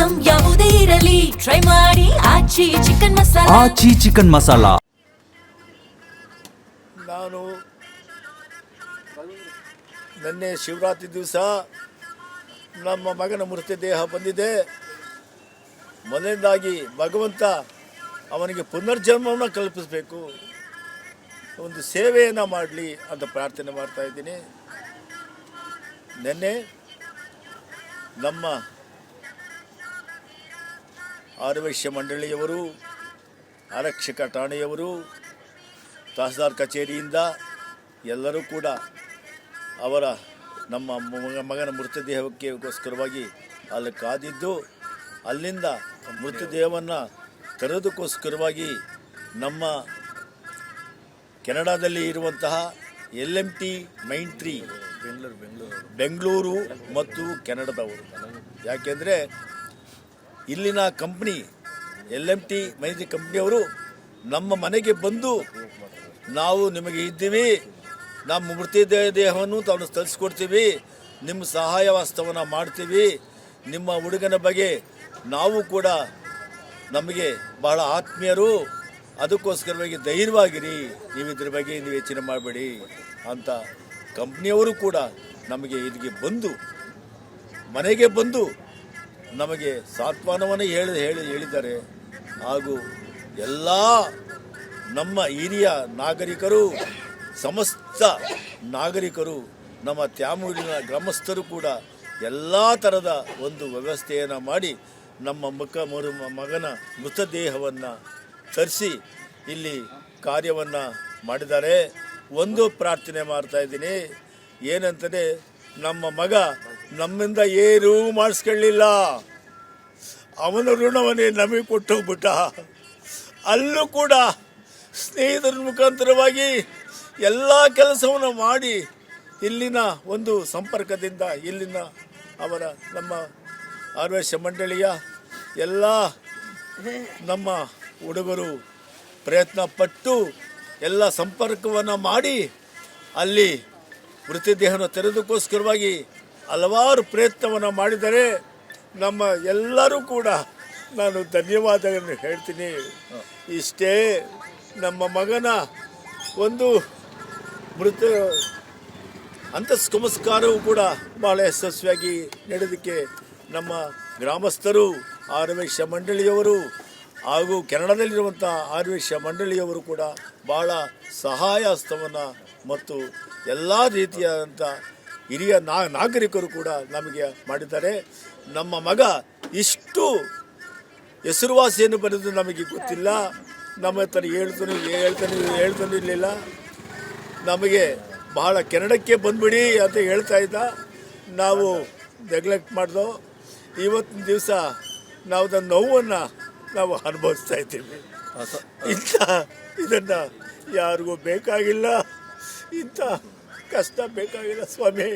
Item ಯಾವುದೇ ಇರಲಿ try ಮಾಡಿ ಆಚಿ ಚಿಕನ್ ಮಸಾಲಾ. ಆಚಿ ಚಿಕನ್ ಮಸಾಲಾ. ನಾನು ನಿನ್ನೆ ಶಿವರಾತ್ರಿ ದಿವಸ ನಮ್ಮ ಮಗನ ಮೃತದೇಹ ಬಂದಿದೆ. ಮೊದಲನೇದಾಗಿ ಭಗವಂತ ಅವನಿಗೆ ಪುನರ್ಜನ್ಮವನ್ನು ಕಲ್ಪಿಸಬೇಕು, ಒಂದು ಸೇವೆಯನ್ನು ಮಾಡಲಿ ಅಂತ ಪ್ರಾರ್ಥನೆ ಮಾಡ್ತಾ ಇದ್ದೀನಿ. ನಿನ್ನೆ ನಮ್ಮ ಆರವೈಶ್ಯ ಮಂಡಳಿಯವರು, ಆರಕ್ಷಕ ಠಾಣೆಯವರು, ತಹಸೀಲ್ದಾರ್ ಕಚೇರಿಯಿಂದ ಎಲ್ಲರೂ ಕೂಡ ಅವರ ನಮ್ಮ ಮಗನ ಮೃತದೇಹಕ್ಕೋಸ್ಕರವಾಗಿ ಅಲ್ಲಿ ಕಾದಿದ್ದು, ಅಲ್ಲಿಂದ ಮೃತದೇಹವನ್ನು ತರೋದಕ್ಕೋಸ್ಕರವಾಗಿ ನಮ್ಮ ಕೆನಡಾದಲ್ಲಿ ಇರುವಂತಹ LMT ಮೈಂಟ್ರಿ ಬೆಂಗಳೂರು ಮತ್ತು ಕೆನಡಾದವರು. ಯಾಕೆಂದರೆ ಇಲ್ಲಿನ ಕಂಪ್ನಿ LMT ಮೈಂಟ್ರಿ ಕಂಪ್ನಿಯವರು ನಮ್ಮ ಮನೆಗೆ ಬಂದು, ನಾವು ನಿಮಗೆ ಇದ್ದೀವಿ, ನಮ್ಮ ಮೃತದೇಹವನ್ನು ತಾವು ತರಿಸ್ಕೊಡ್ತೀವಿ, ನಿಮ್ಮ ಸಹಾಯ ವಾಸ್ತವನ ಮಾಡ್ತೀವಿ, ನಿಮ್ಮ ಹುಡುಗನ ಬಗ್ಗೆ ನಾವು ಕೂಡ ನಮಗೆ ಬಹಳ ಆತ್ಮೀಯರು, ಅದಕ್ಕೋಸ್ಕರವಾಗಿ ಧೈರ್ಯವಾಗಿರಿ, ನೀವು ಇದ್ರ ಬಗ್ಗೆ ನೀವು ಯೋಚನೆ ಮಾಡಬೇಡಿ ಅಂತ ಕಂಪ್ನಿಯವರು ಕೂಡ ನಮಗೆ ಇಲ್ಲಿಗೆ ಬಂದು, ಮನೆಗೆ ಬಂದು ನಮಗೆ ಸಾಂತ್ವನವನ್ನು ಹೇಳಿದ್ದಾರೆ. ಹಾಗೂ ಎಲ್ಲ ನಮ್ಮ ಹಿರಿಯ ನಾಗರಿಕರು, ಸಮಸ್ತ ನಾಗರಿಕರು, ನಮ್ಮ ತ್ಯಾಮೂರಿನ ಗ್ರಾಮಸ್ಥರು ಕೂಡ ಎಲ್ಲ ಥರದ ಒಂದು ವ್ಯವಸ್ಥೆಯನ್ನು ಮಾಡಿ ನಮ್ಮ ಮಗನ ಮೃತದೇಹವನ್ನು ತರಿಸಿ ಇಲ್ಲಿ ಕಾರ್ಯವನ್ನು ಮಾಡಿದ್ದಾರೆ. ಒಂದು ಪ್ರಾರ್ಥನೆ ಮಾಡ್ತಾಯಿದ್ದೀನಿ, ಏನಂತಂದರೆ ನಮ್ಮ ಮಗ ನಮ್ಮಿಂದ ಏನೂ ಮಾಡಿಸ್ಕೊಳ್ಳಿಲ್ಲ, ಅವನ ಋಣವನ್ನೇ ನಮಗೆ ಕೊಟ್ಟೋಗ್ಬಿಟ್ಟ. ಅಲ್ಲೂ ಕೂಡ ಸ್ನೇಹಿತರ ಮುಖಾಂತರವಾಗಿ ಎಲ್ಲ ಕೆಲಸವನ್ನು ಮಾಡಿ ಇಲ್ಲಿನ ಒಂದು ಸಂಪರ್ಕದಿಂದ ಇಲ್ಲಿನ ಅವರ ನಮ್ಮ ಆರವೈಶ್ಯ ಮಂಡಳಿಯ ಎಲ್ಲ ನಮ್ಮ ಹುಡುಗರು ಪ್ರಯತ್ನ ಪಟ್ಟು ಎಲ್ಲ ಸಂಪರ್ಕವನ್ನು ಮಾಡಿ ಅಲ್ಲಿ ಮೃತದೇಹವನ್ನು ತೆರೆದಕ್ಕೋಸ್ಕರವಾಗಿ ಹಲವಾರು ಪ್ರಯತ್ನವನ್ನು ಮಾಡಿದರೆ ನಮ್ಮ ಎಲ್ಲರೂ ಕೂಡ ನಾನು ಧನ್ಯವಾದಗಳನ್ನು ಹೇಳ್ತೀನಿ. ಇಷ್ಟೇ ನಮ್ಮ ಮಗನ ಒಂದು ಅಂತ್ಯಸಂಸ್ಕಾರವೂ ಕೂಡ ಭಾಳ ಯಶಸ್ವಿಯಾಗಿ ನಡೆದಕ್ಕೆ ನಮ್ಮ ಗ್ರಾಮಸ್ಥರು, ಆರವೈಶ್ಯ ಮಂಡಳಿಯವರು ಹಾಗೂ ಕೆನಡಾದಲ್ಲಿರುವಂಥ ಆರವೈಶ್ಯ ಮಂಡಳಿಯವರು ಕೂಡ ಭಾಳ ಸಹಾಯ ಹಸ್ತವನ್ನು ಮತ್ತು ಎಲ್ಲ ರೀತಿಯಾದಂಥ ಹಿರಿಯ ನಾಗರಿಕರು ಕೂಡ ನಮಗೆ ಮಾಡಿದ್ದಾರೆ. ನಮ್ಮ ಮಗ ಇಷ್ಟು ಹೆಸರುವಾಸಿಯನ್ನು ಬರೆದು ನಮಗೆ ಗೊತ್ತಿಲ್ಲ, ನಮ್ಮ ಹತ್ರ ಹೇಳ್ತಾನೆ ಇರಲಿಲ್ಲ. ನಮಗೆ ಬಹಳ ಕೆನಡಕ್ಕೆ ಬಂದ್ಬಿಡಿ ಅಂತ ಹೇಳ್ತಾ ಇದ್ದ, ನಾವು ನೆಗ್ಲೆಕ್ಟ್ ಮಾಡ್ದೋ. ಇವತ್ತಿನ ದಿವಸ ನಾವು ಅದನ್ನ ನೋವನ್ನು ನಾವು ಅನುಭವಿಸ್ತಾ ಇದ್ದೀವಿ. ಇದನ್ನು ಯಾರಿಗೂ ಬೇಕಾಗಿಲ್ಲ, ಇಂಥ ಕಷ್ಟ ಬೇಕಾಗಿಲ್ಲ ಸ್ವಾಮಿ.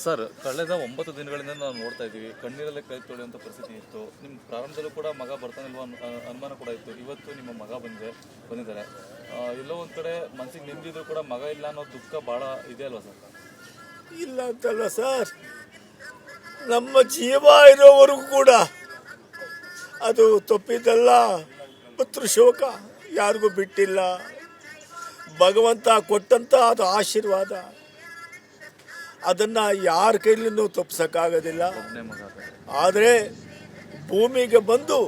ಸರ್, ಕಳೆದ 9 ದಿನಗಳಿಂದ ನಾವು ನೋಡ್ತಾ ಇದ್ದೀವಿ, ಕಣ್ಣೀರಲ್ಲೇ ಕೈ ತೊಳೆಯುವಂಥ ಪರಿಸ್ಥಿತಿ ಇತ್ತು. ನಿಮ್ಮ ಪ್ರಾರಂಭದಲ್ಲೂ ಕೂಡ ಮಗ ಬರ್ತಾನಿಲ್ವ ಅನುಮಾನ ಕೂಡ ಇತ್ತು. ಇವತ್ತು ನಿಮ್ಮ ಮಗ ಬಂದಿದ್ದಾರೆ. ಎಲ್ಲೋ ಒಂದು ಕಡೆ ಮನಸ್ಸಿಗೆ ನೆಮ್ಮದಿದ್ರು ಕೂಡ ಮಗ ಇಲ್ಲ ಅನ್ನೋ ದುಃಖ ಭಾಳ ಇದೆ ಅಲ್ವಾ ಸರ್? ಇಲ್ಲ ಅಂತಲ್ಲ ಸರ್, ನಮ್ಮ ಜೀವ ಇರೋವರೆಗೂ ಕೂಡ ಅದು ತಪ್ಪಿದ್ದಲ್ಲ. ಪುತ್ರ ಶೋಕ ಯಾರಿಗೂ ಬಿಟ್ಟಿಲ್ಲ. ಭಗವಂತ ಕೊಟ್ಟಂಥ ಅದು ಆಶೀರ್ವಾದ, ಅದನ್ನು ಯಾರ ಕೈಲಿಂದ ತಪ್ಪಿಸೋಕ್ಕಾಗೋದಿಲ್ಲ. ಆದರೆ ಭೂಮಿಗೆ ಬಂದು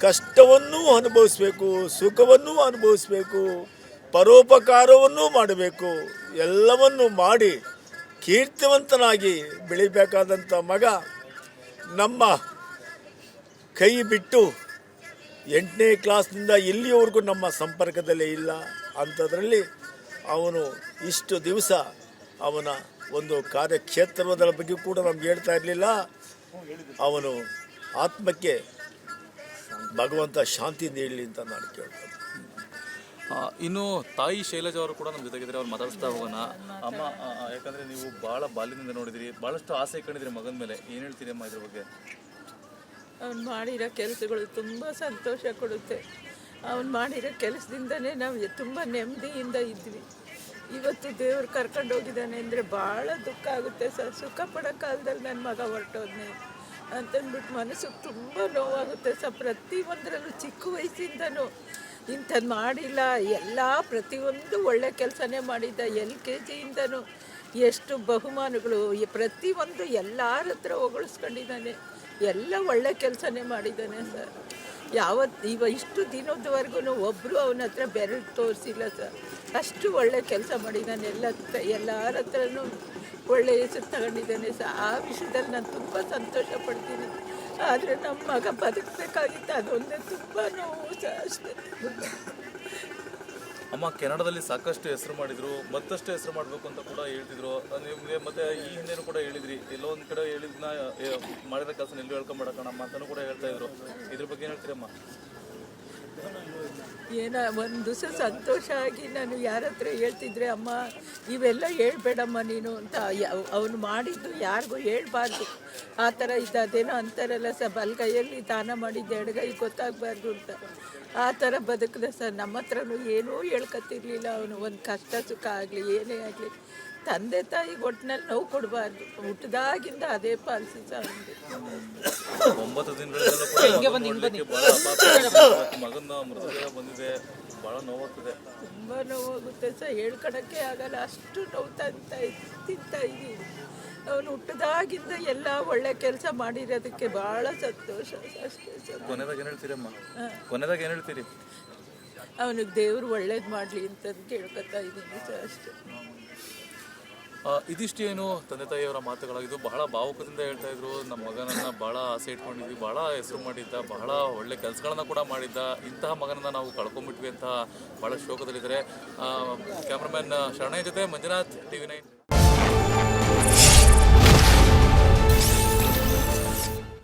ಕಷ್ಟವನ್ನೂ ಅನುಭವಿಸ್ಬೇಕು, ಸುಖವನ್ನೂ ಅನುಭವಿಸ್ಬೇಕು, ಪರೋಪಕಾರವನ್ನೂ ಮಾಡಬೇಕು. ಎಲ್ಲವನ್ನೂ ಮಾಡಿ ಕೀರ್ತಿವಂತನಾಗಿ ಬೆಳಿಬೇಕಾದಂಥ ಮಗ ನಮ್ಮ ಕೈ ಬಿಟ್ಟು 8ನೇ ಕ್ಲಾಸ್ನಿಂದ ಇಲ್ಲಿಯವರೆಗೂ ನಮ್ಮ ಸಂಪರ್ಕದಲ್ಲೇ ಇಲ್ಲ. ಅಂಥದ್ರಲ್ಲಿ ಅವನು ಇಷ್ಟು ದಿವಸ ಅವನ ಒಂದು ಕಾರ್ಯಕ್ಷೇತ್ರದ ಬಗ್ಗೆ ಕೂಡ ನಮ್ಗೆ ಹೇಳ್ತಾ ಇರಲಿಲ್ಲ. ಅವನು ಆತ್ಮಕ್ಕೆ ಭಗವಂತ ಶಾಂತಿ ನೀಡಲಿ ಅಂತ ನಾನು ಕೇಳ್ತೇನೆ. ಇನ್ನು ತಾಯಿ ಶೈಲಜಾ ಅವರು ಕೂಡ ನಮ್ಮ ಜೊತೆಗಿದ್ರೆ ಅವ್ರು ಮಾತಾಡಿಸ್ತಾ ಹೋಗೋಣ. ಅಮ್ಮ, ಯಾಕಂದರೆ ನೀವು ಭಾಳ ಬಾಲ್ಯದಿಂದ ನೋಡಿದಿರಿ, ಭಾಳಷ್ಟು ಆಸೆ ಕಂಡಿದ್ದೀರಿ ಮಗನ ಮೇಲೆ, ಏನು ಹೇಳ್ತೀರಿ ಅಮ್ಮ ಇದ್ರ ಬಗ್ಗೆ? ಅವ್ನು ಮಾಡಿರೋ ಕೆಲಸಗಳು ತುಂಬ ಸಂತೋಷ ಕೊಡುತ್ತೆ. ಅವ್ನು ಮಾಡಿರೋ ಕೆಲಸದಿಂದನೇ ನಾವು ತುಂಬ ನೆಮ್ಮದಿಯಿಂದ ಇದ್ವಿ. ಇವತ್ತು ದೇವ್ರು ಕರ್ಕೊಂಡು ಹೋಗಿದ್ದಾನೆ ಅಂದರೆ ಭಾಳ ದುಃಖ ಆಗುತ್ತೆ ಸರ್. ಸುಖ ಪಡೋ ಕಾಲದಲ್ಲಿ ನನ್ನ ಮಗ ಹೊರಟೋದ್ನೆ ಅಂತಂದ್ಬಿಟ್ಟು ಮನಸ್ಸಿಗೆ ತುಂಬ ನೋವಾಗುತ್ತೆ ಸರ್. ಪ್ರತಿಯೊಂದರಲ್ಲೂ ಚಿಕ್ಕ ವಯಸ್ಸಿಂದನೂ ಇಂಥದ್ದು ಮಾಡಿಲ್ಲ, ಎಲ್ಲ ಪ್ರತಿಯೊಂದು ಒಳ್ಳೆ ಕೆಲಸನೇ ಮಾಡಿದ್ದ. LKGಯಿಂದನೂ ಎಷ್ಟು ಬಹುಮಾನಗಳು ಪ್ರತಿಯೊಂದು ಎಲ್ಲರ ಹತ್ರ ಹೊಗಳಿಸ್ಕೊಂಡಿದ್ದಾನೆ. ಎಲ್ಲ ಒಳ್ಳೆ ಕೆಲಸನೇ ಮಾಡಿದ್ದಾನೆ ಸರ್. ಇಷ್ಟು ದಿನದವರೆಗೂ ಒಬ್ಬರು ಅವನ ಹತ್ರ ಬೆರಳು ತೋರಿಸಿಲ್ಲ ಸರ್. ಅಷ್ಟು ಒಳ್ಳೆ ಕೆಲಸ ಮಾಡಿದ್ದಾನೆ. ಎಲ್ಲರ ಹತ್ರನೂ ಒಳ್ಳೆ ಹೆಸರು ತಗೊಂಡಿದ್ದಾನೆ ಸರ್. ಆ ವಿಷಯದಲ್ಲಿ ನಾನು ತುಂಬ ಸಂತೋಷ ಪಡ್ತೀನಿ. ಆದರೆ ನಮ್ಮ ಮಗ ಬದುಕಬೇಕಾಗಿತ್ತು, ಅದೊಂದೇ ತುಂಬ ನೋವು ಸರ್, ಅಷ್ಟೇ. ಅಮ್ಮ ಕೆನಡಾದಲ್ಲಿ ಸಾಕಷ್ಟು ಹೆಸರು ಮಾಡಿದ್ರು, ಮತ್ತಷ್ಟು ಹೆಸರು ಮಾಡಬೇಕು ಅಂತ ಕೂಡ ಹೇಳ್ತಿದ್ರು ನಿಮಗೆ. ಮತ್ತೆ ಈ ಹಿಂದೆನೂ ಕೂಡ ಹೇಳಿದ್ರಿ, ಎಲ್ಲೋ ಒಂದು ಕಡೆ ಹೇಳಿದ್ನ ಮಾಡಿರೋ ಕೆಲಸ ಎಲ್ಲೂ ಹೇಳ್ಕೊಂಬಿಡಕಣಮ್ಮ ಅಂತಲೂ ಕೂಡ ಹೇಳ್ತಾ ಇದ್ರು. ಇದ್ರ ಬಗ್ಗೆ ಏನು ಹೇಳ್ತೀರಮ್ಮ? ಒಂದು ದಿವಸ ಸಂತೋಷ ಆಗಿ ನಾನು ಯಾರ ಹತ್ರ ಹೇಳ್ತಿದ್ರೆ, ಅಮ್ಮ ಇವೆಲ್ಲ ಹೇಳ್ಬೇಡಮ್ಮ ನೀನು ಅಂತ. ಅವನು ಮಾಡಿದ್ದು ಯಾರಿಗೂ ಹೇಳ್ಬಾರ್ದು, ಆ ಥರ ಇದ್ದ. ಅದೇನೋ ಅಂತಾರಲ್ಲ ಸರ್, ಬಲಗೈಯಲ್ಲಿ ದಾನ ಮಾಡಿದ್ದು ಎಡಗೈ ಗೊತ್ತಾಗಬಾರ್ದು ಅಂತ. ಆ ಥರ ಬದುಕಿದೆ ಸರ್. ನಮ್ಮ ಹತ್ರನೂ ಏನೂ ಹೇಳ್ಕೊತಿರ್ಲಿಲ್ಲ ಅವನು. ಒಂದು ಕಷ್ಟ ಸುಖ ಆಗಲಿ ಏನೇ ಆಗಲಿ ತಂದೆ ತಾಯಿಗೆ ಒಟ್ಟಿನಲ್ಲಿ ನೋವು ಕೊಡಬಾರ್ದು. ಹುಟ್ಟಿದಾಗಿಂದ ಅದೇ ಪಾಲಿಸಿ ಸರ್. 9 ದಿನಗಳಿಂದ ಮಗನ ಮೃತದೇಹ ಬಂದಿದೆ, ಭಾಳ ನೋವಾಗ್ತದೆ. ತುಂಬ ನೋವಾಗುತ್ತೆ ಸರ್, ಹೇಳ್ಕೊಳಕ್ಕೆ ಆಗಲ್ಲ, ಅಷ್ಟು ನೋವು ತಿಂತಾ ಇದ್ದೀವಿ. ಅವನು ಹುಟ್ಟಿದಾಗಿಂದ ಎಲ್ಲ ಒಳ್ಳೆ ಕೆಲಸ ಮಾಡಿರೋದಕ್ಕೆ ಭಾಳ ಸಂತೋಷ ಅಷ್ಟೇ ಸರ್. ಕೊನೆದಾಗ ಏನು ಹೇಳ್ತೀರಮ್ಮ? ಕೊನೆದಾಗ ಏನು ಹೇಳ್ತೀರಿ? ಅವನಿಗೆ ದೇವ್ರು ಒಳ್ಳೇದು ಮಾಡಲಿ ಅಂತ ಕೇಳ್ಕೊತಾ ಇದ್ದೀನಿ ಸರ್, ಅಷ್ಟೇ. ಇದಿಷ್ಟೇನು ತಂದೆ ತಾಯಿಯವರ ಮಾತುಗಳಾಗಿದ್ದು. ಬಹಳ ಭಾವುಕದಿಂದ ಹೇಳ್ತಾ ಇದ್ರು, ನಮ್ಮ ಮಗನನ್ನು ಭಾಳ ಆಸೆ ಇಟ್ಕೊಂಡಿದ್ವಿ, ಭಾಳ ಹೆಸರು ಮಾಡಿದ್ದ, ಬಹಳ ಒಳ್ಳೆ ಕೆಲಸಗಳನ್ನ ಕೂಡ ಮಾಡಿದ್ದ, ಇಂತಹ ಮಗನನ್ನು ನಾವು ಕಳ್ಕೊಂಡ್ಬಿಟ್ವಿ ಅಂತ ಭಾಳ ಶೋಕದಲ್ಲಿದ್ದಾರೆ. ಕ್ಯಾಮ್ರಾಮನ್ ಶರಣಯ್ಯ ಜೊತೆ ಮಂಜುನಾಥ್, TV9.